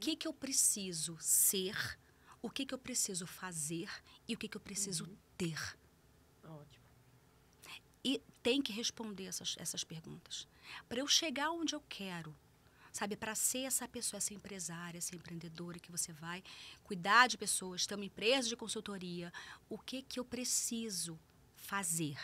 que eu preciso ser, o que eu preciso fazer e o que eu preciso ter. Ótimo. E tem que responder essas perguntas. Para eu chegar onde eu quero, sabe? Para ser essa pessoa, essa empresária, essa empreendedora que você vai cuidar de pessoas, ter uma empresa de consultoria, o que eu preciso fazer?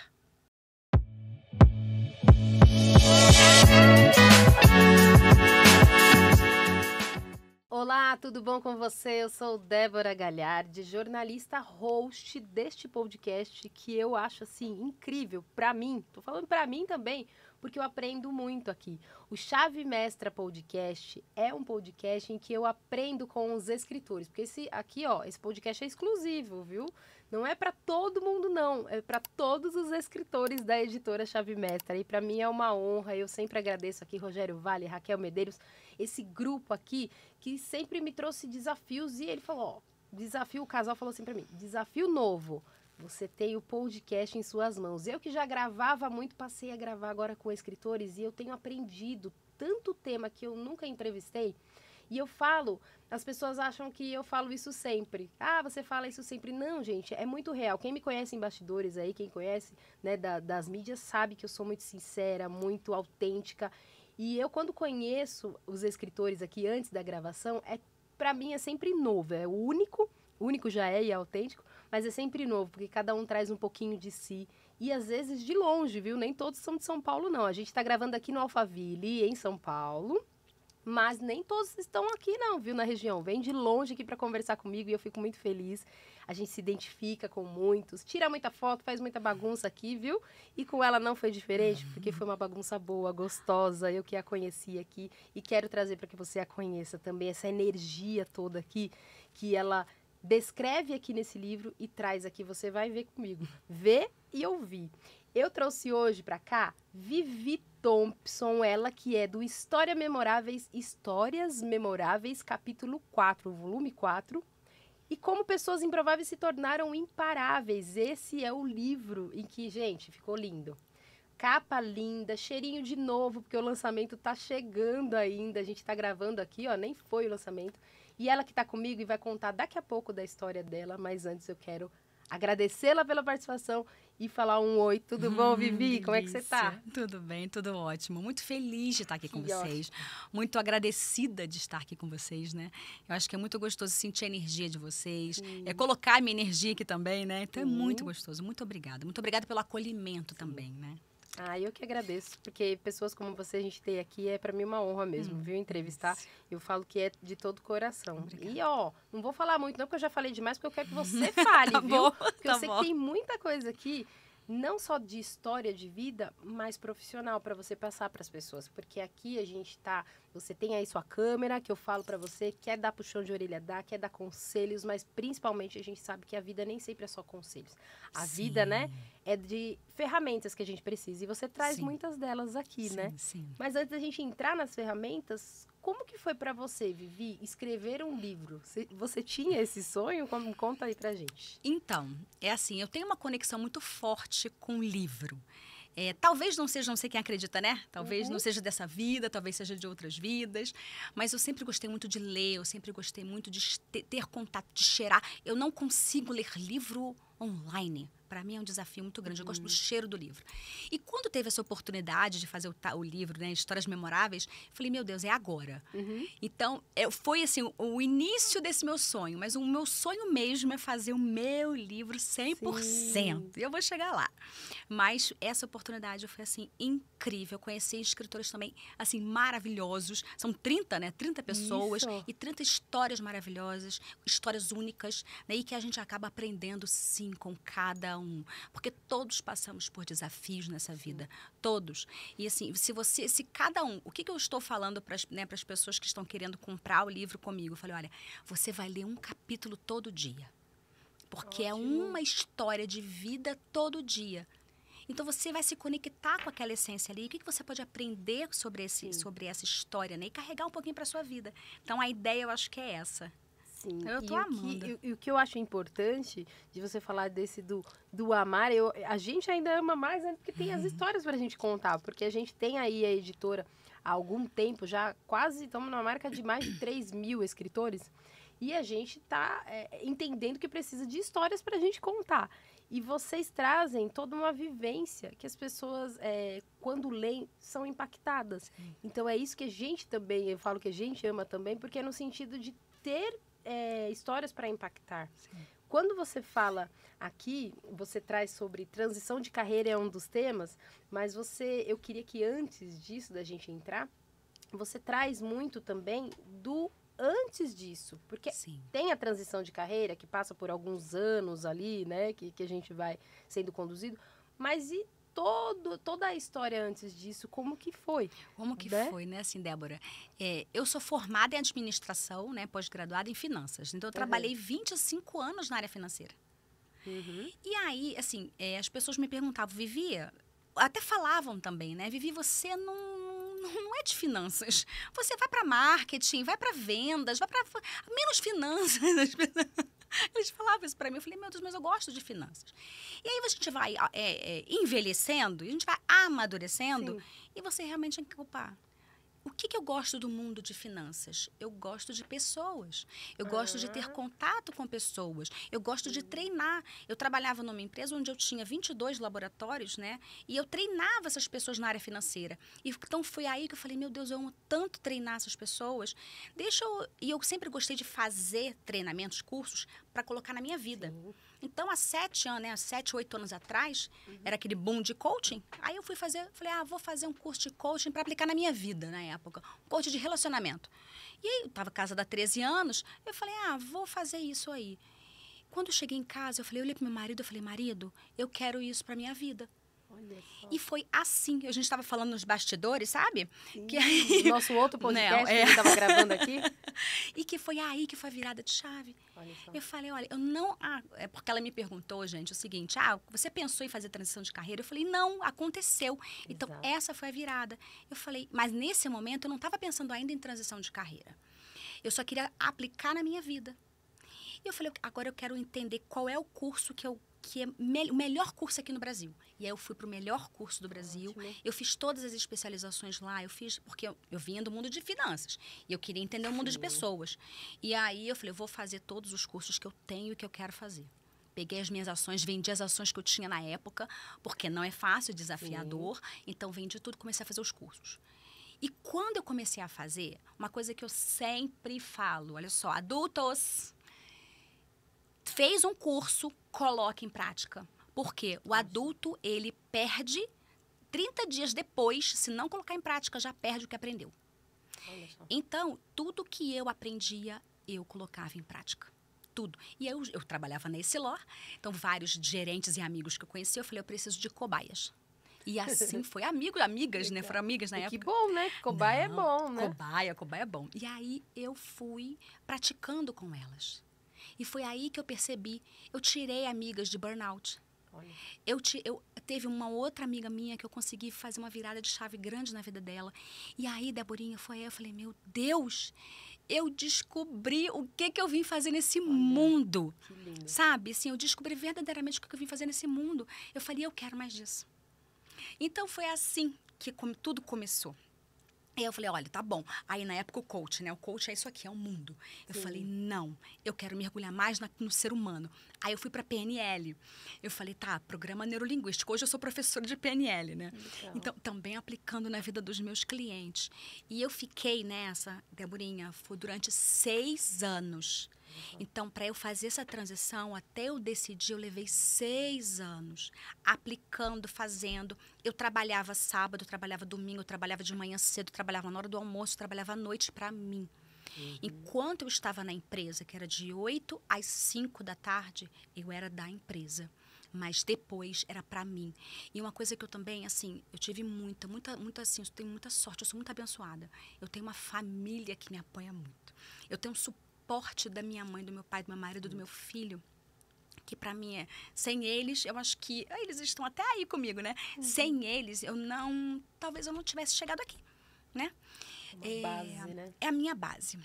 Olá, tudo bom com você? Eu sou Débora Galhardi, jornalista host deste podcast que eu acho assim incrível para mim. Tô falando para mim também, porque eu aprendo muito aqui. O Chave Mestra Podcast é um podcast em que eu aprendo com os escritores, porque esse podcast é exclusivo, viu? Não é para todo mundo não, é para todos os escritores da editora Chave Mestra. E para mim é uma honra, eu sempre agradeço aqui Rogério Vale, Raquel Medeiros, esse grupo aqui que sempre me trouxe desafios. E ele falou, o casal falou assim para mim, desafio novo, você tem o podcast em suas mãos. Eu que já gravava muito, passei a gravar agora com escritores e eu tenho aprendido tanto tema que eu nunca entrevistei. E eu falo, as pessoas acham que eu falo isso sempre. Ah, você fala isso sempre. Não, gente, é muito real. Quem me conhece em bastidores aí, quem conhece, né, das mídias, sabe que eu sou muito sincera, muito autêntica. E eu, quando conheço os escritores aqui antes da gravação, para mim é sempre novo. É o único já é e é autêntico, mas é sempre novo, porque cada um traz um pouquinho de si. E às vezes de longe, viu? Nem todos são de São Paulo, não. A gente está gravando aqui no Alphaville, em São Paulo. Mas nem todos estão aqui não, viu, na região. Vem de longe aqui para conversar comigo e eu fico muito feliz. A gente se identifica com muitos, tira muita foto, faz muita bagunça aqui, viu? E com ela não foi diferente, porque foi uma bagunça boa, gostosa, eu que a conheci aqui. E quero trazer para que você a conheça também, essa energia toda aqui, que ela descreve aqui nesse livro e traz aqui, você vai ver comigo. Ver e ouvir. Eu trouxe hoje para cá Vivi Thompson, ela que é do Histórias Memoráveis, capítulo 4, volume 4. E como pessoas improváveis se tornaram imparáveis. Esse é o livro em que, gente, ficou lindo. Capa linda, cheirinho de novo, porque o lançamento tá chegando ainda. A gente tá gravando aqui, ó, nem foi o lançamento. E ela que tá comigo e vai contar daqui a pouco da história dela, mas antes eu quero agradecê-la pela participação e falar um oi. Tudo bom, Vivi? Como é que você tá? Tudo bem, tudo ótimo. Muito feliz de estar aqui com vocês. Ótimo. Muito agradecida de estar aqui com vocês, né? Eu acho que é muito gostoso sentir a energia de vocês. É colocar a minha energia aqui também, né? Então é muito gostoso. Muito obrigada. Muito obrigada pelo acolhimento também, né? Ah, eu que agradeço, porque pessoas como você a gente tem aqui é para mim uma honra mesmo, viu? Entrevistar, eu falo que é de todo o coração. Obrigada. E ó, não vou falar muito não, porque eu já falei demais, porque eu quero que você fale, Tá viu? bom, Porque tá eu sei bom. que tem muita coisa aqui, não só de história de vida, mas profissional para você passar para as pessoas, porque aqui a gente tá, você tem aí sua câmera, que eu falo para você, quer dar puxão de orelha, dá, quer dar conselhos, mas principalmente a gente sabe que a vida nem sempre é só conselhos. A vida, né, é de ferramentas que a gente precisa, e você traz muitas delas aqui, né? Sim. Mas antes da gente entrar nas ferramentas, como que foi para você, Vivi, escrever um livro? Você tinha esse sonho? Conta aí pra gente. Então, é assim, eu tenho uma conexão muito forte com o livro. Talvez não seja, não sei quem acredita, né? Talvez não seja dessa vida, talvez seja de outras vidas. Mas eu sempre gostei muito de ler, eu sempre gostei muito de ter contato, de cheirar. Eu não consigo ler livro online. Para mim é um desafio muito grande. Eu gosto do cheiro do livro. E quando teve essa oportunidade de fazer o livro, né, Histórias Memoráveis, eu falei, meu Deus, é agora. Então, foi assim, o início desse meu sonho. Mas o meu sonho mesmo é fazer o meu livro 100%. Sim. E eu vou chegar lá. Mas essa oportunidade foi, assim, incrível. Eu conheci escritores também, assim, maravilhosos. São 30, né? 30 pessoas. Isso. E 30 histórias maravilhosas, histórias únicas, né? E que a gente acaba aprendendo, sim, com cada um. Porque todos passamos por desafios nessa vida. Todos. E assim, se cada um... O que eu estou falando para as pessoas que estão querendo comprar o livro comigo? Eu falei, olha, você vai ler um capítulo todo dia. Porque é uma história de vida todo dia. Então, você vai se conectar com aquela essência ali. O que você pode aprender sobre essa história, né? E carregar um pouquinho para sua vida. Então, a ideia, eu acho que é essa. Sim, Eu tô amando. E o que eu acho importante de você falar desse do amar, a gente ainda ama mais, né, porque tem as histórias pra gente contar, porque a gente tem aí a editora há algum tempo, já quase estamos numa marca de mais de 3 mil escritores. E a gente está entendendo que precisa de histórias para a gente contar. E vocês trazem toda uma vivência que as pessoas, quando leem, são impactadas. Sim. Então, é isso que a gente também, eu falo que a gente ama também, porque é no sentido de ter histórias para impactar. Sim. Quando você fala aqui, você traz sobre transição de carreira, é um dos temas, mas eu queria que antes disso, da gente entrar, você traz muito também do antes disso, porque Sim. tem a transição de carreira que passa por alguns anos ali, né, que a gente vai sendo conduzido, mas e toda a história antes disso, como que foi? Como que Né? foi, né, assim, Débora? Eu sou formada em administração, né, pós-graduada em finanças. Então, eu trabalhei 25 anos na área financeira. Uhum. E aí, assim, as pessoas me perguntavam, Vivi, até falavam também, né? Vivi, você não é de finanças. Você vai para marketing, vai para vendas, vai para menos finanças. Eles falavam isso para mim. Eu falei, meu Deus, mas eu gosto de finanças. E aí a gente vai envelhecendo, e a gente vai amadurecendo, Sim. e você realmente tem que ocupar. O que eu gosto do mundo de finanças? Eu gosto de pessoas. Eu gosto de ter contato com pessoas. Eu gosto de treinar. Eu trabalhava numa empresa onde eu tinha 22 laboratórios, né? E eu treinava essas pessoas na área financeira. E então foi aí que eu falei, meu Deus, eu amo tanto treinar essas pessoas. E eu sempre gostei de fazer treinamentos, cursos, para colocar na minha vida. Sim. Então, há 7 anos, né, 7, 8 anos atrás, era aquele boom de coaching. Aí eu falei, vou fazer um curso de coaching para aplicar na minha vida, na época. Um coaching de relacionamento. E aí, eu estava casada há 13 anos, eu falei, vou fazer isso aí. Quando eu cheguei em casa, eu olhei para meu marido, eu falei, marido, eu quero isso para minha vida. Olha só. E foi assim, a gente estava falando nos bastidores, sabe? Sim. Que aí... Nosso outro podcast Não, que a gente estava gravando aqui. E que foi aí que foi a virada de chave. Olha só. Eu falei, olha, eu não... é porque ela me perguntou, gente, o seguinte, você pensou em fazer transição de carreira? Eu falei, não, aconteceu. Então, Exato. essa foi a virada. Eu falei, mas nesse momento eu não estava pensando ainda em transição de carreira. Eu só queria aplicar na minha vida. E eu falei, agora eu quero entender qual é o curso que é o melhor curso aqui no Brasil. E aí eu fui para o melhor curso do Brasil. Ótimo. Eu fiz todas as especializações lá. Eu fiz porque eu vinha do mundo de finanças. E eu queria entender o mundo de pessoas. E aí eu falei, eu vou fazer todos os cursos que eu tenho e que eu quero fazer. Peguei as minhas ações, vendi as ações que eu tinha na época, porque não é fácil, desafiador. Então, vendi tudo e comecei a fazer os cursos. E quando eu comecei a fazer, uma coisa que eu sempre falo, olha só, adultos... Fez um curso, coloque em prática. Porque o adulto, ele perde 30 dias depois, se não colocar em prática, já perde o que aprendeu. Olha só. Então, tudo que eu aprendia, eu colocava em prática. Tudo. E eu trabalhava na Essilor, então vários gerentes e amigos que eu conheci, eu falei, eu preciso de cobaias. E assim foi, amigas, né? Foram amigas na época. Que bom, né? Cobaia é bom, né? Cobaia é bom. E aí eu fui praticando com elas. E foi aí que eu percebi, eu tirei amigas de burnout. Olha. Teve uma outra amiga minha que eu consegui fazer uma virada de chave grande na vida dela. E aí, Deborinha, foi aí, eu falei, meu Deus, eu descobri o que eu vim fazer nesse mundo. Que lindo. Sabe, assim, eu descobri verdadeiramente o que eu vim fazer nesse mundo. Eu falei, eu quero mais disso. Então, foi assim que tudo começou. Aí eu falei, olha, tá bom. Aí na época o coach, né? O coach é isso aqui, é o mundo. Eu falei, não, eu quero mergulhar mais no ser humano. Aí eu fui pra PNL. Eu falei, tá, programa neurolinguístico. Hoje eu sou professora de PNL, né? Então, também aplicando na vida dos meus clientes. E eu fiquei nessa, Deborinha, foi durante 6 anos. Então, para eu fazer essa transição, até eu decidir, eu levei 6 anos aplicando, fazendo. Eu trabalhava sábado, eu trabalhava domingo, eu trabalhava de manhã cedo, eu trabalhava na hora do almoço, eu trabalhava à noite para mim. Enquanto eu estava na empresa, que era de 8 às 5 da tarde, eu era da empresa. Mas depois era para mim. E uma coisa que eu também, assim, eu tive muita, assim, eu tenho muita sorte, eu sou muito abençoada. Eu tenho uma família que me apoia muito. Eu tenho um suporte da minha mãe, do meu pai, do meu marido, do meu filho, que para mim sem eles, eu acho que eles estão até aí comigo, né? Sem eles, talvez eu não tivesse chegado aqui, né? Uma base, né? É a minha base.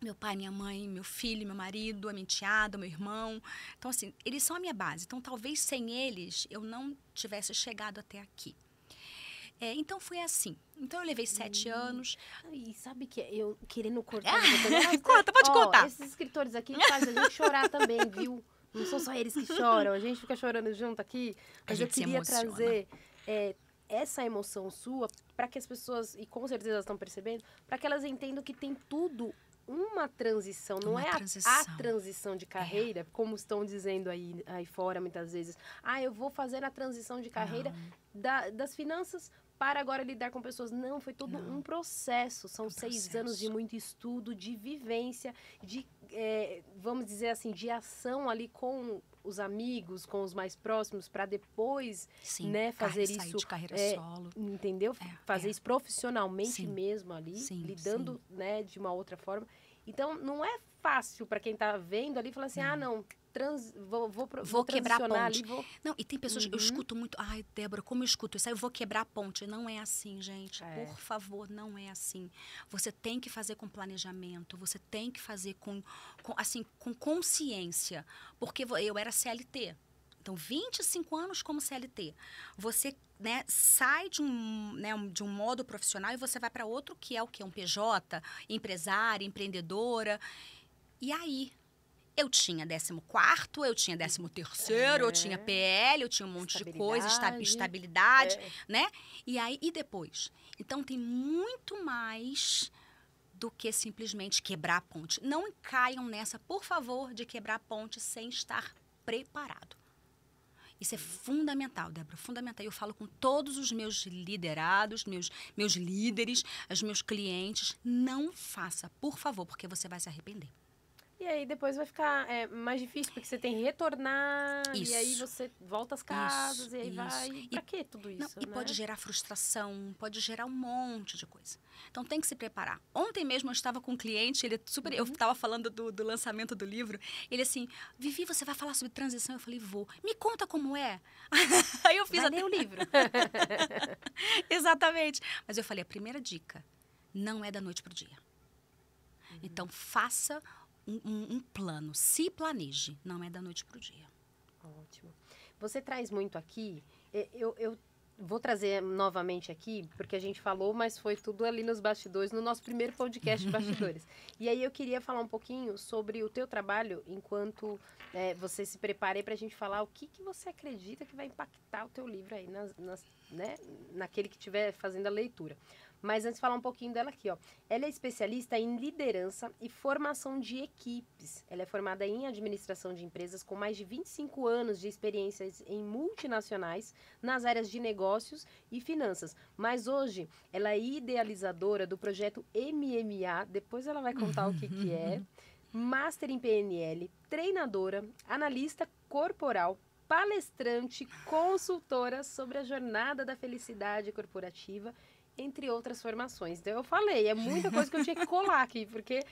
Meu pai, minha mãe, meu filho, meu marido, a minha enteada, meu irmão. Então, assim, eles são a minha base. Então, talvez sem eles, eu não tivesse chegado até aqui. Então foi assim. Então eu levei 7 anos. E sabe que eu querendo cortar... Conta, pode contar. Esses escritores aqui fazem a gente chorar também, viu? Não são só eles que choram, a gente fica chorando junto aqui. Mas eu queria trazer essa emoção sua para que as pessoas, e com certeza elas estão percebendo, para que elas entendam que tem tudo uma transição, não é a transição de carreira, como estão dizendo aí fora muitas vezes. Eu vou fazer a transição de carreira das finanças para agora lidar com pessoas. Não, foi todo um processo. São 6 anos de muito estudo, de vivência, de, vamos dizer assim, de ação ali com os amigos, com os mais próximos, para depois, né, fazer isso... Sair de carreira solo. Entendeu? Fazer isso profissionalmente mesmo ali, lidando, né, de uma outra forma. Então, não é fácil para quem está vendo ali, falar assim, vou quebrar a ponte. Ali, Não, e tem pessoas, eu escuto muito, ai, Débora, como eu escuto isso? Aí eu vou quebrar a ponte. Não é assim, gente. Por favor, não é assim. Você tem que fazer com planejamento, você tem que fazer com consciência. Porque eu era CLT. Então, 25 anos como CLT. Você, né, sai de um modo profissional e você vai para outro que é o quê? Um PJ, empresária, empreendedora. E aí? Eu tinha 14º, eu tinha 13º, eu tinha PL, eu tinha um monte de coisa, estabilidade, né? E depois? Então, tem muito mais do que simplesmente quebrar a ponte. Não caiam nessa, por favor, de quebrar a ponte sem estar preparado. Isso é fundamental, Débora, fundamental. Eu falo com todos os meus liderados, meus líderes, os meus clientes, não faça, por favor, porque você vai se arrepender. E aí depois vai ficar mais difícil, porque você tem que retornar, e aí você volta às casas, e aí vai... Pra que tudo isso, E pode gerar frustração, pode gerar um monte de coisa. Então tem que se preparar. Ontem mesmo eu estava com um cliente, ele eu estava falando do lançamento do livro, ele assim, Vivi, você vai falar sobre transição? Eu falei, vou. Me conta como é. Aí eu fiz ler o livro. Exatamente. Mas eu falei, a primeira dica, não é da noite pro dia. Então faça um plano, se planeje, não é da noite para o dia. Ótimo. Você traz muito aqui, eu vou trazer novamente aqui, porque a gente falou, mas foi tudo ali nos bastidores, no nosso primeiro podcast de bastidores. E aí eu queria falar um pouquinho sobre o teu trabalho, enquanto você se prepara aí para a gente falar o que você acredita que vai impactar o teu livro aí, né, naquele que estiver fazendo a leitura. Mas antes de falar um pouquinho dela aqui, ó. Ela é especialista em liderança e formação de equipes. Ela é formada em administração de empresas com mais de 25 anos de experiências em multinacionais nas áreas de negócios e finanças. Mas hoje, ela é idealizadora do projeto MMA, depois ela vai contar o que é, Master em PNL, treinadora, analista corporal, palestrante, consultora sobre a jornada da felicidade corporativa, entre outras formações. Então, eu falei, é muita coisa que eu tinha que colar aqui, porque...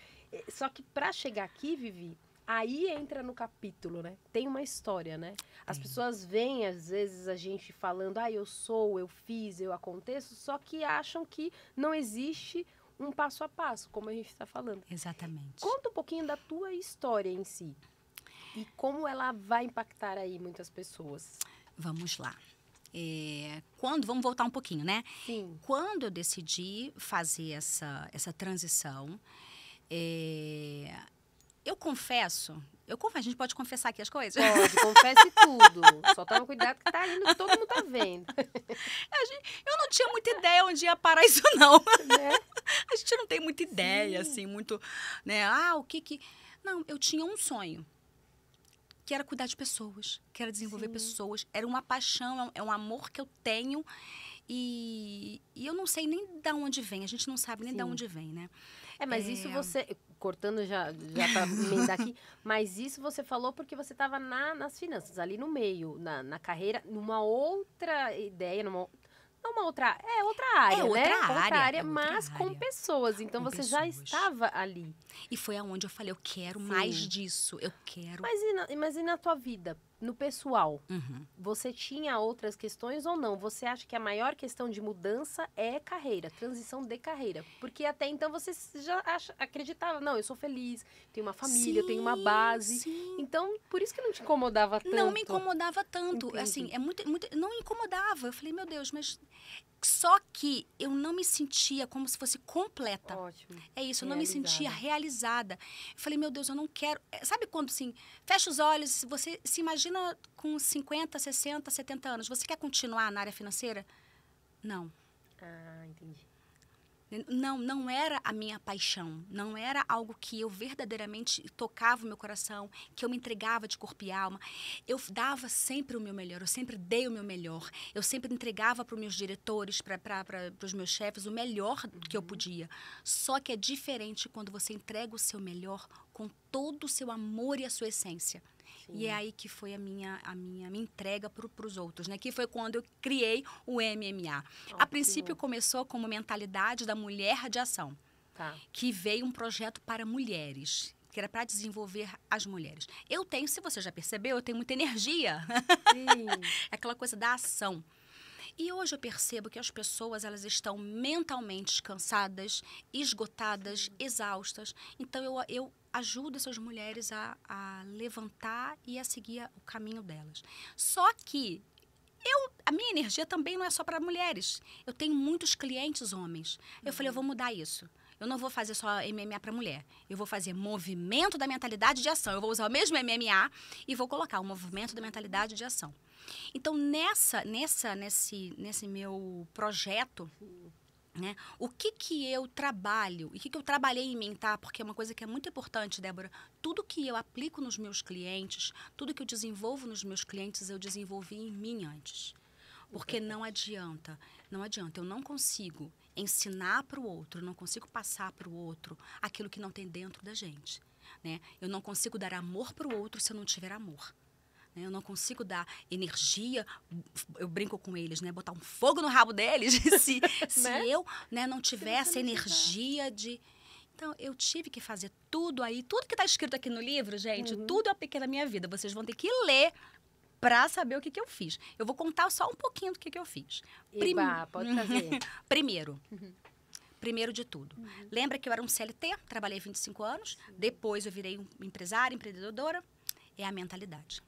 Só que para chegar aqui, Vivi, aí entra no capítulo, né? Tem uma história, né? As pessoas veem, às vezes, a gente falando, eu sou, eu fiz, eu aconteço, só que acham que não existe um passo a passo, como a gente está falando. Exatamente. Conta um pouquinho da tua história em si. E como ela vai impactar aí muitas pessoas. Vamos lá. Vamos voltar um pouquinho, né? Sim. Quando eu decidi fazer essa transição, eu confesso, a gente pode confessar aqui as coisas? Pode, confesse tudo. Só toma cuidado que tá indo, que todo mundo tá vendo. Eu não tinha muita ideia onde ia parar isso, não. Né? A gente não tem muita ideia, assim, muito, né? Não, eu tinha um sonho. Que era cuidar de pessoas, que era desenvolver pessoas. Era uma paixão, é um amor que eu tenho e eu não sei nem de onde vem. A gente não sabe nem de onde vem, né? Mas isso você... Cortando já para emendar aqui, mas isso você falou porque você estava nas finanças, ali no meio, na carreira, numa outra ideia, outra área, outra área, mas com pessoas. Então, você já estava ali. E foi aonde eu falei, eu quero mais disso, eu quero. Mas e na tua vida no pessoal, Uhum. você tinha outras questões ou não? Você acha que a maior questão de mudança é carreira, transição de carreira? Porque até então você já acreditava, não, eu sou feliz, tenho uma família, eu tenho uma base. Sim. Então, por isso que não te incomodava tanto. Não me incomodava tanto. Entendi. Assim, não me incomodava. Eu falei, meu Deus, mas só que eu não me sentia como se fosse completa. Ótimo. É isso, eu não me sentia Realizada. realizada. Eu falei, meu Deus, eu não quero. Sabe quando assim, fecha os olhos, você se imagina com 50, 60, 70 anos, você quer continuar na área financeira? Não. Ah, entendi. Não era a minha paixão, não era algo que eu verdadeiramente tocava o meu coração, que eu me entregava de corpo e alma. Eu dava sempre o meu melhor, eu sempre dei o meu melhor. Eu sempre entregava para os meus diretores, para os meus chefes, o melhor que eu podia. Só que é diferente quando você entrega o seu melhor com todo o seu amor e a sua essência. Sim. E é aí que foi a minha entrega para os outros, né? Que foi quando eu criei o MMA. A princípio começou como mentalidade da mulher de ação, que veio um projeto para mulheres, que era para desenvolver as mulheres. Eu tenho, se você já percebeu, eu tenho muita energia. Sim. Aquela coisa da ação. E hoje eu percebo que as pessoas, elas estão mentalmente cansadas, esgotadas, exaustas. Então, eu ajudo essas mulheres a levantar e a seguir o caminho delas. Só que a minha energia também não é só para mulheres. Eu tenho muitos clientes homens. Eu falei, eu vou mudar isso. Eu não vou fazer só MMA para mulher. Eu vou fazer movimento da mentalidade de ação. Eu vou usar o mesmo MMA e vou colocar o movimento da mentalidade de ação. Então, nesse meu projeto, né, o que eu trabalho, e o que eu trabalhei em mim, tá? Porque é uma coisa que é muito importante, Débora. Tudo que eu aplico nos meus clientes, tudo que eu desenvolvo nos meus clientes, eu desenvolvi em mim antes. Porque não adianta. Eu não consigo ensinar para o outro, eu não consigo passar para o outro aquilo que não tem dentro da gente, né? Eu não consigo dar amor para o outro se eu não tiver amor. Eu não consigo dar energia, eu brinco com eles, né? Botar um fogo no rabo deles se Né? eu, né, não tiver essa energia de... Então, eu tive que fazer tudo aí, tudo que está escrito aqui no livro, gente, tudo eu apliquei na minha vida. Vocês vão ter que ler para saber o que eu fiz. Eu vou contar só um pouquinho do que eu fiz. Pode fazer. Primeiro de tudo. Lembra que eu era um CLT, trabalhei 25 anos, depois eu virei empresária, empreendedora. É a mentalidade.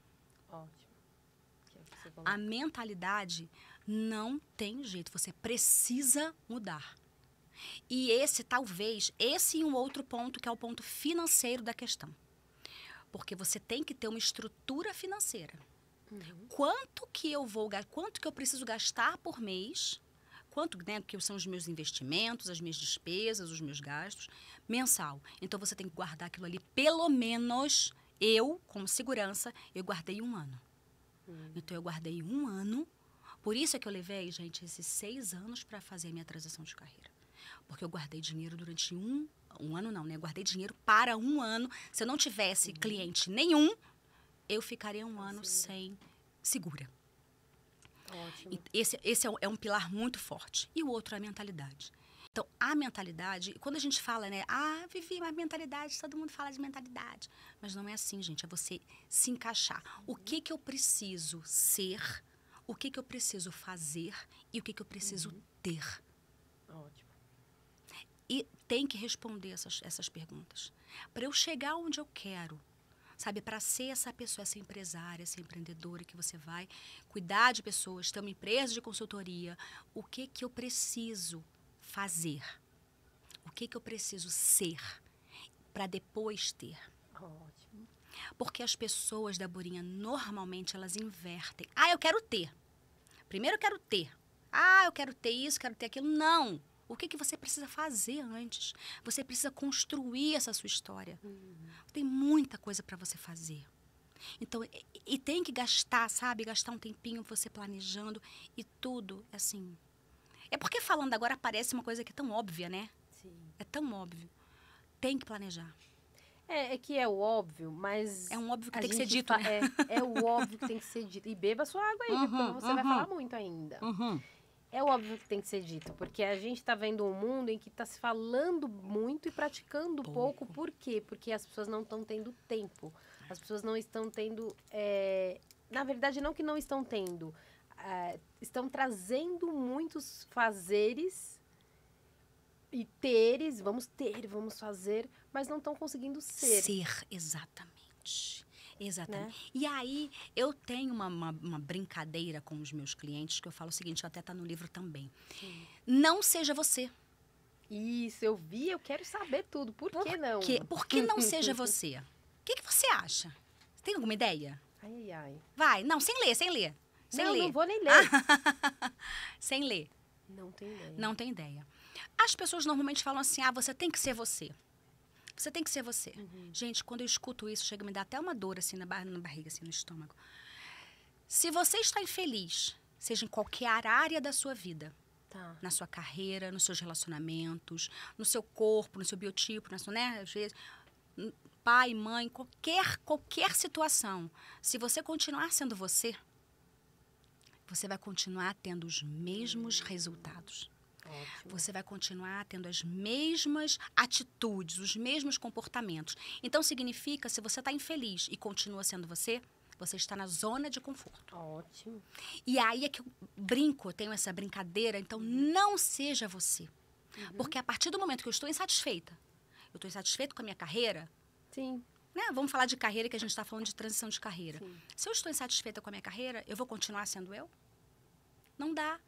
Ótimo. A mentalidade não tem jeito, você precisa mudar. E esse e um outro ponto, que é o ponto financeiro da questão. Porque você tem que ter uma estrutura financeira. Quanto que eu preciso gastar por mês, né, que são os meus investimentos, as minhas despesas, os meus gastos, mensal. Então, você tem que guardar aquilo ali, pelo menos, eu, como segurança, eu guardei 1 ano. Então, eu guardei 1 ano. Por isso é que eu levei, gente, esses 6 anos para fazer a minha transição de carreira. Porque eu guardei dinheiro durante um ano, não, né? Eu guardei dinheiro para 1 ano. Se eu não tivesse cliente nenhum, eu ficaria 1 ano sem segura. Ótimo. Esse é um pilar muito forte. E o outro é a mentalidade. Então, a mentalidade, quando a gente fala, né? Vivi, mas mentalidade, todo mundo fala de mentalidade. Mas não é assim, gente. É você se encaixar. O que eu preciso ser, o que eu preciso fazer e o que eu preciso ter. Ótimo. E tem que responder essas perguntas. Para eu chegar onde eu quero, sabe? Para ser essa pessoa, essa empresária, essa empreendedora que você vai cuidar de pessoas, ter uma empresa de consultoria, o que eu preciso fazer? O que eu preciso ser para depois ter? Ótimo. Porque as pessoas, Deborinha, normalmente elas invertem. Eu quero ter. Primeiro eu quero ter. Eu quero ter isso, quero ter aquilo. Não. O que você precisa fazer antes? Você precisa construir essa sua história. Tem muita coisa para você fazer. Então, e tem que gastar, sabe? Gastar um tempinho você planejando e tudo, assim. É porque falando agora parece uma coisa que é tão óbvia, né? Sim. É tão óbvio. Tem que planejar. É que é o óbvio, mas... É um óbvio que tem que ser dito, né? É o óbvio que tem que ser dito. E beba sua água aí, porque você vai falar muito ainda. É óbvio que tem que ser dito, porque a gente está vendo um mundo em que está se falando muito e praticando pouco. Por quê? Porque as pessoas não estão tendo tempo. As pessoas não estão tendo na verdade, não que não estão tendo, estão trazendo muitos fazeres e teres, vamos fazer, mas não estão conseguindo ser. Ser, exatamente. Exatamente. Né? E aí, eu tenho uma brincadeira com os meus clientes, que eu falo o seguinte, até tá no livro também. Sim. Não seja você. Isso, eu vi, eu quero saber tudo. Por que não? Por que não seja você? O que você acha? Tem alguma ideia? Ai, ai. Vai, não, sem ler. Sem não, ler. não vou nem ler. Sem ler. Não tem ideia. Não tem ideia. As pessoas normalmente falam assim, você tem que ser você. Você tem que ser você. Gente, quando eu escuto isso, chega a me dar até uma dor assim na barriga, assim no estômago. Se você está infeliz, seja em qualquer área da sua vida, Tá. na sua carreira, nos seus relacionamentos, no seu corpo, no seu biotipo, na sua, né, às vezes, pai, mãe, qualquer situação. Se você continuar sendo você, você vai continuar tendo os mesmos resultados. Ótimo. Você vai continuar tendo as mesmas atitudes, os mesmos comportamentos. Então, significa, se você está infeliz e continua sendo você, você está na zona de conforto. Ótimo. E aí é que eu brinco, eu tenho essa brincadeira, então não seja você. Porque a partir do momento que eu estou insatisfeita com a minha carreira, Sim. né? Vamos falar de carreira, que a gente está falando de transição de carreira. Sim. Se eu estou insatisfeita com a minha carreira, eu vou continuar sendo eu? Não dá.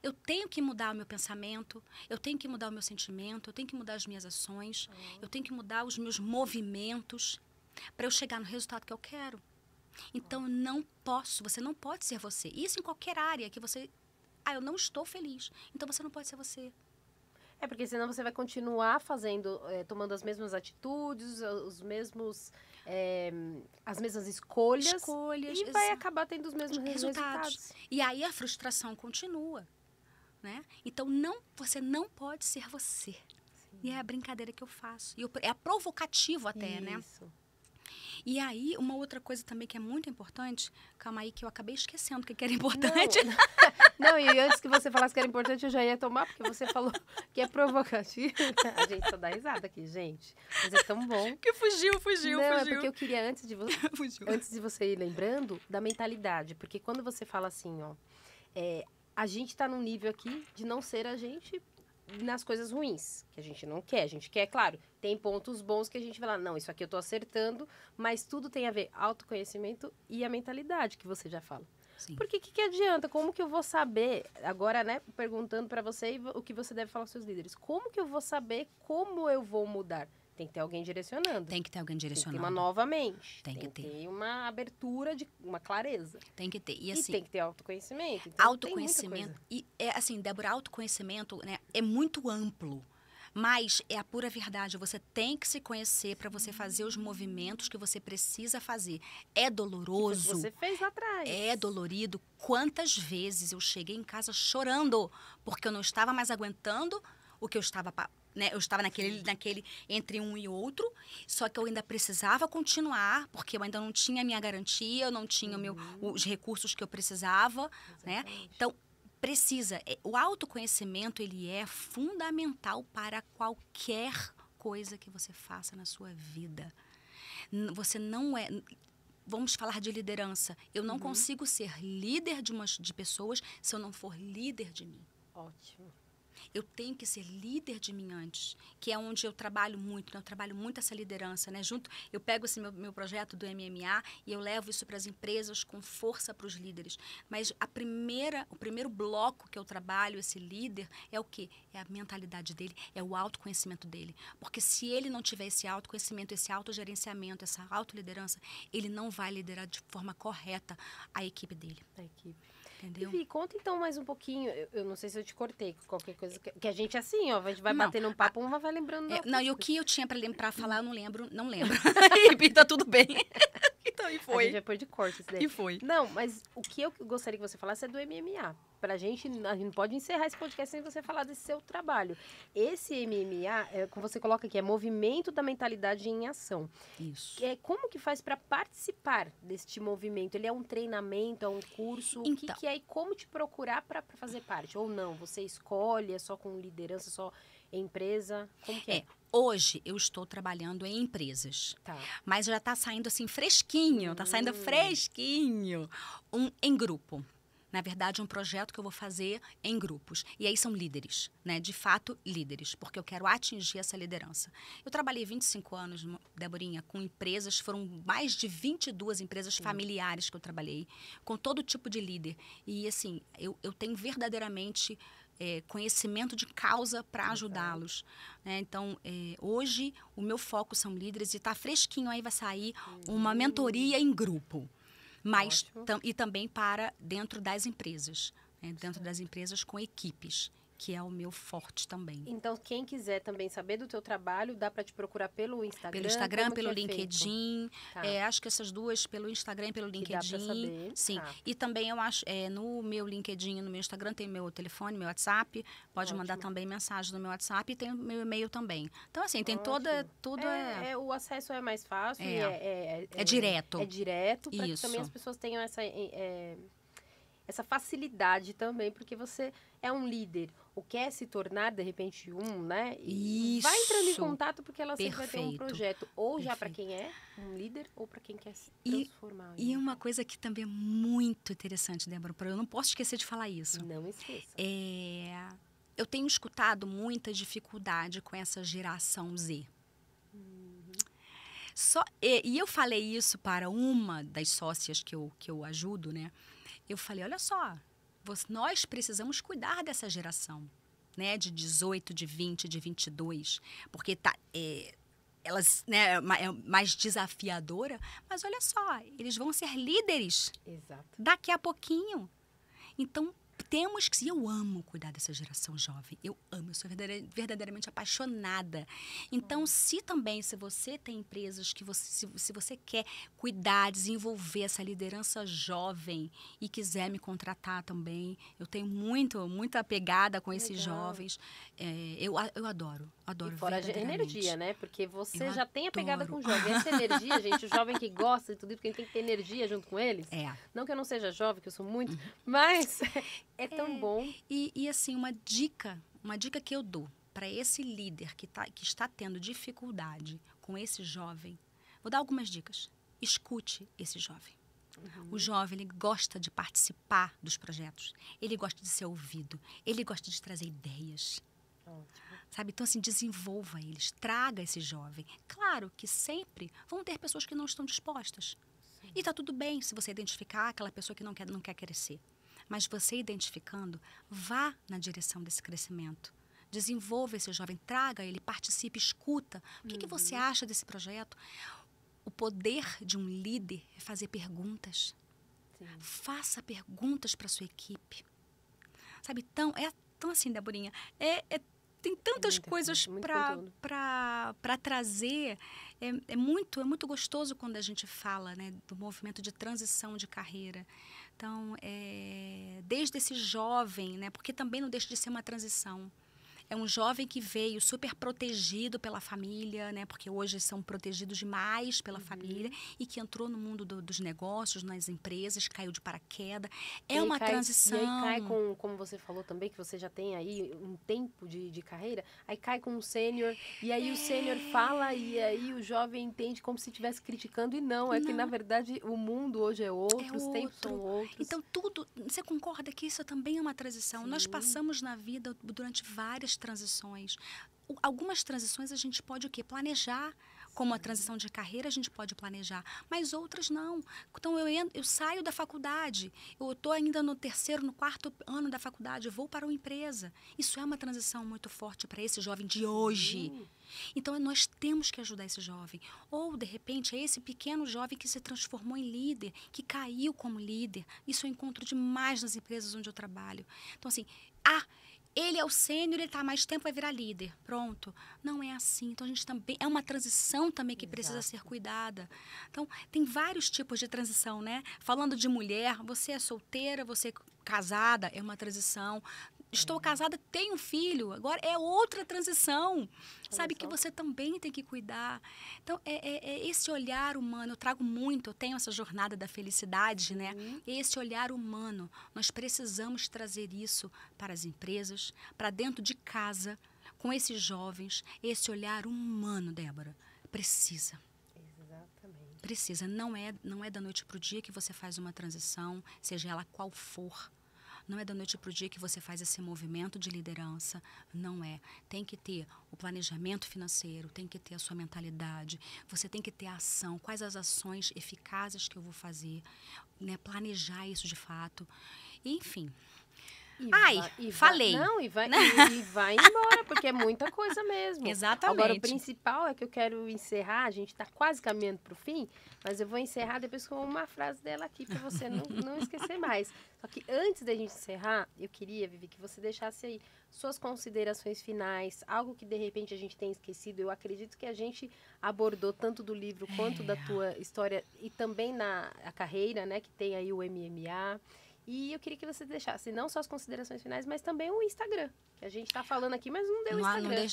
Eu tenho que mudar o meu pensamento, eu tenho que mudar o meu sentimento, eu tenho que mudar as minhas ações, eu tenho que mudar os meus movimentos para eu chegar no resultado que eu quero. Então, você não pode ser você. Isso em qualquer área que você... eu não estou feliz. Então, você não pode ser você. É porque senão você vai continuar fazendo, tomando as mesmas atitudes, os mesmos, as mesmas escolhas e vai acabar tendo os mesmos resultados. E aí a frustração continua, né? Então você não pode ser você. Sim. E é a brincadeira que eu faço. É provocativo até, né? Isso. E aí, uma outra coisa também que é muito importante, calma aí que eu acabei esquecendo o que era importante. Não, e antes que você falasse que era importante, eu já ia tomar, porque você falou que é provocativo. A gente só dá risada aqui, gente. Mas é tão bom. Que fugiu. Não, é porque eu queria, antes de você ir lembrando, da mentalidade. Porque quando você fala assim, a gente tá num nível aqui de não ser a gente nas coisas ruins, que a gente não quer. A gente quer, claro, tem pontos bons que a gente vai lá, não, isso aqui eu tô acertando, mas tudo tem a ver autoconhecimento e a mentalidade, que você já fala. Sim. Porque que adianta? Como que eu vou saber, agora, né, perguntando para você o que você deve falar aos seus líderes, como que eu vou saber como eu vou mudar? Tem que ter alguém direcionando. Tem que ter alguém direcionando. Tem que ter uma nova mente. Tem que ter uma abertura, uma clareza. Tem que ter. E assim, tem que ter autoconhecimento. Então autoconhecimento. E assim, Débora, autoconhecimento, né, é muito amplo. Mas é a pura verdade. Você tem que se conhecer para você fazer os movimentos que você precisa fazer. É doloroso. Que você fez lá atrás. É dolorido. Quantas vezes eu cheguei em casa chorando porque eu não estava mais aguentando o que eu estava... Né? Eu estava naquele entre um e outro, só que eu ainda precisava continuar, porque eu ainda não tinha a minha garantia, eu não tinha os recursos que eu precisava, né? Então, precisa. O autoconhecimento, ele é fundamental para qualquer coisa que você faça na sua vida. Você não é... Vamos falar de liderança. Eu não consigo ser líder de pessoas se eu não for líder de mim. Ótimo. Eu tenho que ser líder de mim antes, que é onde eu trabalho muito, né? Eu trabalho muito essa liderança, né? Eu pego esse meu projeto do MMA e eu levo isso para as empresas com força para os líderes. Mas o primeiro bloco que eu trabalho, esse líder, é o quê? É a mentalidade dele, é o autoconhecimento dele. Porque se ele não tiver esse autoconhecimento, esse autogerenciamento, essa autoliderança, ele não vai liderar de forma correta a equipe dele. Entendeu? Vivi, conta então mais um pouquinho. Eu não sei se eu te cortei, qualquer coisa que a gente assim, a gente vai batendo um papo, uma vai lembrando. E o que eu tinha para falar, eu não lembro. E tá tudo bem. Então, e foi. A gente vai pôr de corte isso daí. E foi. Não, mas o que eu gostaria que você falasse é do MMA. A gente não pode encerrar esse podcast sem você falar desse seu trabalho. Esse MMA, como você coloca aqui, é movimento da mentalidade em ação. Isso. Como que faz para participar deste movimento? Ele é um treinamento, é um curso? Então, o que é e como te procurar para fazer parte? Ou não? Você escolhe, é só com liderança, só empresa? Como que é? Hoje eu estou trabalhando em empresas, Tá. mas já está saindo assim fresquinho, está saindo fresquinho, em grupo. Na verdade, um projeto que eu vou fazer em grupos. E aí são líderes, né? De fato, líderes, porque eu quero atingir essa liderança. Eu trabalhei 25 anos, Deborinha, com empresas, foram mais de 22 empresas familiares que eu trabalhei, com todo tipo de líder. E assim, eu tenho verdadeiramente conhecimento de causa para ajudá-los. Né? Então, hoje, o meu foco são líderes e está fresquinho, aí vai sair uma mentoria em grupo. Mas e também para dentro das empresas, né? Dentro das empresas com equipes, que é o meu forte também. Então, quem quiser também saber do teu trabalho, dá para te procurar pelo Instagram? Pelo Instagram, como pelo que é LinkedIn. Tá. Acho que essas duas, pelo Instagram e pelo Que LinkedIn. dá pra saber. Sim. Tá. E também eu acho, no meu LinkedIn e no meu Instagram tem meu telefone, meu WhatsApp. Pode Ótimo. mandar também mensagem no meu WhatsApp e tem o meu e-mail também. Então, assim, tem tudo o acesso é mais fácil e é direto. É direto, para que Isso. também as pessoas tenham essa facilidade também, porque você é um líder ou quer se tornar, de repente, né? E vai entrando em contato porque ela sempre vai ter um projeto. Ou já para quem é um líder ou para quem quer se transformar. E uma coisa que também é muito interessante, Débora, eu não posso esquecer de falar isso. Não esqueça. Eu tenho escutado muita dificuldade com essa geração Z. E eu falei isso para uma das sócias que eu ajudo, né? Eu falei, olha só, nós precisamos cuidar dessa geração, né? De 18, de 20, de 22, porque elas, né, é mais desafiadora, mas olha só, eles vão ser líderes. Exato. Daqui a pouquinho. Então, temos que... Eu amo cuidar dessa geração jovem. Eu amo, eu sou verdadeiramente apaixonada. Então, se você tem empresas que se você quer cuidar, desenvolver essa liderança jovem e quiser me contratar também, eu tenho muita pegada com esses jovens. Eu adoro e fora a energia, né? Porque você já tem a pegada com o jovem. Essa energia, gente, o jovem que gosta de tudo isso, porque a gente tem que ter energia junto com eles. Não que eu não seja jovem, que eu sou muito, mas é tão bom. E assim, uma dica que eu dou para esse líder que está tendo dificuldade com esse jovem, vou dar algumas dicas. Escute esse jovem. O jovem, ele gosta de participar dos projetos. Ele gosta de ser ouvido. Ele gosta de trazer ideias. Sabe? Então, assim, desenvolva eles. Traga esse jovem. Claro que sempre vão ter pessoas que não estão dispostas. Sim. E tá tudo bem se você identificar aquela pessoa que não quer crescer. Mas você identificando, vá na direção desse crescimento. Desenvolva esse jovem, traga ele, participe, escuta. O que você acha desse projeto? O poder de um líder é fazer perguntas. Sim. Faça perguntas para sua equipe. Sabe? Então, tão assim, Deborinha, tem tantas coisas para trazer. É muito gostoso quando a gente fala, né, do movimento de transição de carreira. Então, desde esse jovem, né, porque também não deixa de ser uma transição. É um jovem que veio super protegido pela família, né? Porque hoje são protegidos demais pela família e que entrou no mundo dos negócios, nas empresas, caiu de paraquedas. É uma transição. E aí cai como você falou também, que você já tem aí um tempo de carreira, aí cai com um sênior, e aí o sênior fala, e aí o jovem entende como se estivesse criticando, e não, que na verdade o mundo hoje é outro, os tempos são outros. Então você concorda que isso também é uma transição? Sim. Nós passamos na vida durante várias transições. Algumas transições a gente pode o quê? Planejar. Como a transição de carreira a gente pode planejar, mas outras não. Então eu saio da faculdade, eu estou ainda no 3º, no 4º ano da faculdade, eu vou para uma empresa. Isso é uma transição muito forte para esse jovem de hoje. Então nós temos que ajudar esse jovem. Ou, de repente, é esse pequeno jovem que se transformou em líder, que caiu como líder. Isso eu encontro demais nas empresas onde eu trabalho. Então, assim, ele é o sênior, ele está há mais tempo, vai virar líder. Pronto. Não é assim. Então, a gente também... É uma transição também que precisa ser cuidada. Então, tem vários tipos de transição, né? Falando de mulher, você é solteira, você é casada, é uma transição. Estou casada, tenho um filho, agora é outra transição. Sabe que você também tem que cuidar. Então, esse olhar humano, eu trago muito, eu tenho essa jornada da felicidade, né? Esse olhar humano, nós precisamos trazer isso para as empresas, para dentro de casa, com esses jovens, esse olhar humano, Débora. Precisa. Exatamente. Precisa. Não é da noite para o dia que você faz uma transição, seja ela qual for. Não é da noite para o dia que você faz esse movimento de liderança. Não é. Tem que ter o planejamento financeiro, tem que ter a sua mentalidade, você tem que ter a ação. Quais as ações eficazes que eu vou fazer, né? Planejar isso de fato. Enfim. Falei. E vai embora, porque é muita coisa mesmo. Exatamente. Agora, o principal é que eu quero encerrar, a gente está quase caminhando para o fim, mas eu vou encerrar depois com uma frase dela aqui, para você não esquecer mais. Só que antes da gente encerrar, eu queria, Vivi, que você deixasse aí suas considerações finais, algo que de repente a gente tem esquecido. Eu acredito que a gente abordou tanto do livro quanto da tua história e também na carreira, né, que tem aí o MMA. E eu queria que você deixasse não só as considerações finais, mas também o Instagram. Que a gente está falando aqui, mas não deu o Instagram.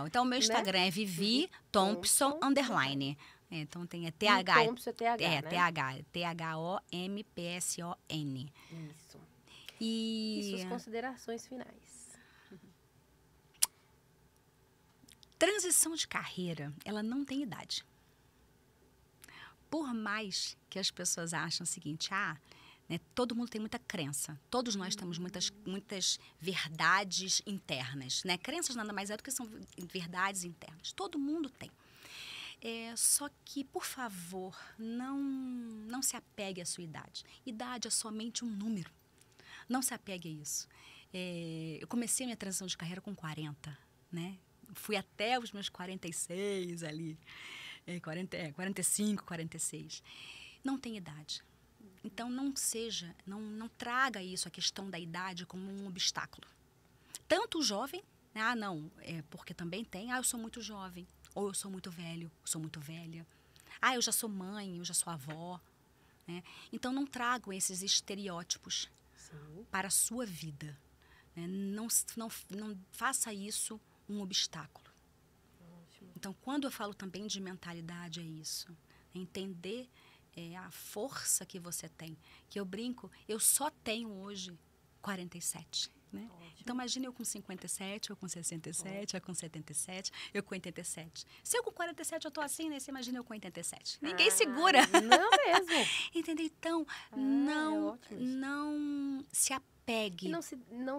Então, o meu Instagram é Vivi Thompson _. Então, tem Thompson é TH, né? THOMPSON. Isso. E suas considerações finais. Transição de carreira, ela não tem idade. Por mais que as pessoas achem o seguinte, né, todo mundo tem muita crença. Todos nós temos muitas verdades internas. Né? Crenças nada mais é do que são verdades internas. Todo mundo tem. Só que, por favor, não se apegue à sua idade. Idade é somente um número. Não se apegue a isso. Eu comecei a minha transição de carreira com 40, né? Fui até os meus 46 ali. 45, 46. Não tem idade. Então, não traga isso, a questão da idade, como um obstáculo. Tanto o jovem, porque também tem, eu sou muito jovem, ou eu sou muito velho, eu sou muito velha. Eu já sou mãe, eu já sou avó. Né? Então, não tragam esses estereótipos para a sua vida. Né? Não faça isso um obstáculo. Ótimo. Então, quando eu falo também de mentalidade, é isso. Entender a força que você tem. Que eu brinco, eu só tenho hoje 47. Né? Então, imagine eu com 57, eu com 67, eu com 77, eu com 87. Se eu com 47 eu tô assim, né? Você imagina eu com 87. Ninguém segura. Não mesmo. Entendeu? Então, não se apegue. Não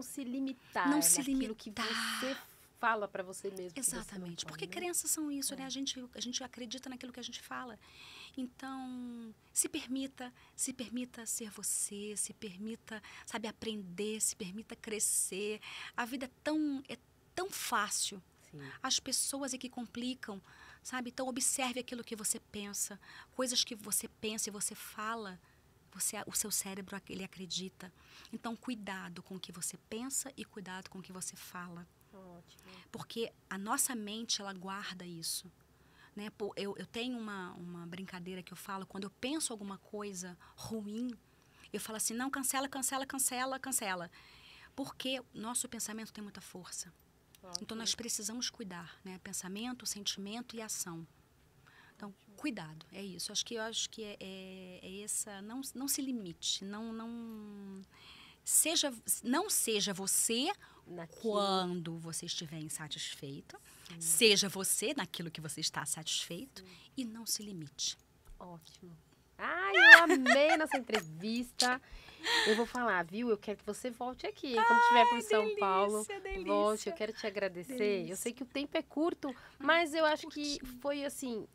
se limitar. Não se limitar. Que você fala para você mesmo. Exatamente. Porque crenças são isso, né? A gente acredita naquilo que a gente fala. Então, se permita ser você, se permita, aprender, se permita crescer. A vida é tão fácil. Sim. As pessoas é que complicam, Então, observe aquilo que você pensa, coisas que você pensa e você fala, o seu cérebro, ele acredita. Então, cuidado com o que você pensa e cuidado com o que você fala. Ótimo. Porque a nossa mente, ela guarda isso. Né? Eu tenho uma brincadeira que eu falo, quando eu penso alguma coisa ruim, eu falo assim, não, cancela. Porque nosso pensamento tem muita força. Ótimo. Então, nós precisamos cuidar, né? Pensamento, sentimento e ação. Então, ótimo. Cuidado, é isso. Eu acho que é essa, não se limite, não seja você quando você estiver insatisfeita. Sim. Seja você naquilo que você está satisfeito. Sim. E não se limite. Ótimo. Eu amei nossa entrevista. Eu vou falar, viu? Eu quero que você volte aqui. Quando estiver por São Paulo, volte. Eu quero te agradecer. Delícia. Eu sei que o tempo é curto, mas eu acho que foi assim,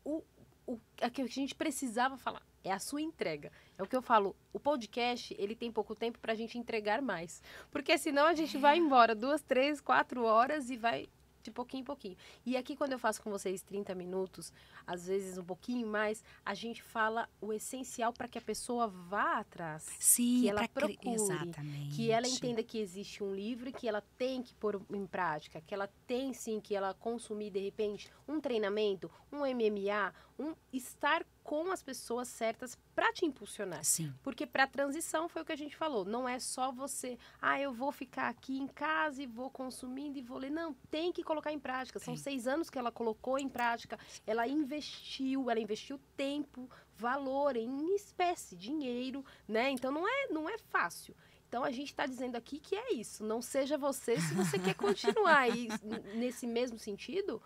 o que a gente precisava falar. É a sua entrega. É o que eu falo, o podcast, ele tem pouco tempo pra gente entregar mais. Porque senão a gente vai embora 2, 3, 4 horas e vai de pouquinho em pouquinho. E aqui, quando eu faço com vocês 30 minutos, às vezes um pouquinho mais, a gente fala o essencial para que a pessoa vá atrás. Sim, que ela procure. Exatamente. Que ela entenda que existe um livro e que ela tem que pôr em prática. Que ela tem, sim, que ela consumir, de repente, um treinamento, um MMA, estar com as pessoas certas para te impulsionar. Sim. Porque para a transição foi o que a gente falou. Não é só você, eu vou ficar aqui em casa e vou consumindo e vou ler. Não, tem que colocar em prática. São 6 anos que ela colocou em prática. Ela investiu tempo, valor em espécie, dinheiro, né? Então não é fácil. Então, a gente está dizendo aqui que é isso. Não seja você se você quer continuar aí nesse mesmo sentido.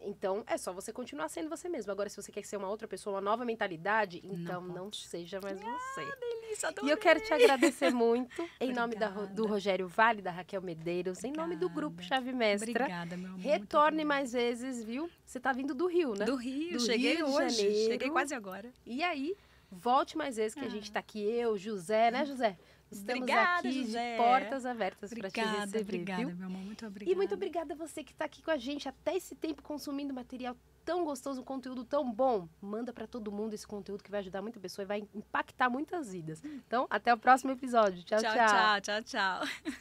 Então, é só você continuar sendo você mesmo. Agora, se você quer ser uma outra pessoa, uma nova mentalidade, então não seja mais você. Delícia, E eu quero te agradecer muito, em nome Obrigada. do Rogério Vale, da Raquel Medeiros, em nome do Grupo Chave Mestra. Obrigada, meu amor. Retorne mais vezes, viu? Você tá vindo do Rio, né? Do Rio, Do cheguei Rio de hoje. Janeiro. Cheguei quase agora. E aí, volte mais vezes, que a gente tá aqui, eu, José, né, José? Estamos Obrigada, aqui José. de portas abertas para te receber, Obrigada, viu? meu amor. Muito obrigada. E muito obrigada a você que está aqui com a gente até esse tempo consumindo material tão gostoso, um conteúdo tão bom. Manda para todo mundo esse conteúdo que vai ajudar muita pessoa e vai impactar muitas vidas. Então, até o próximo episódio. Tchau, tchau. Tchau.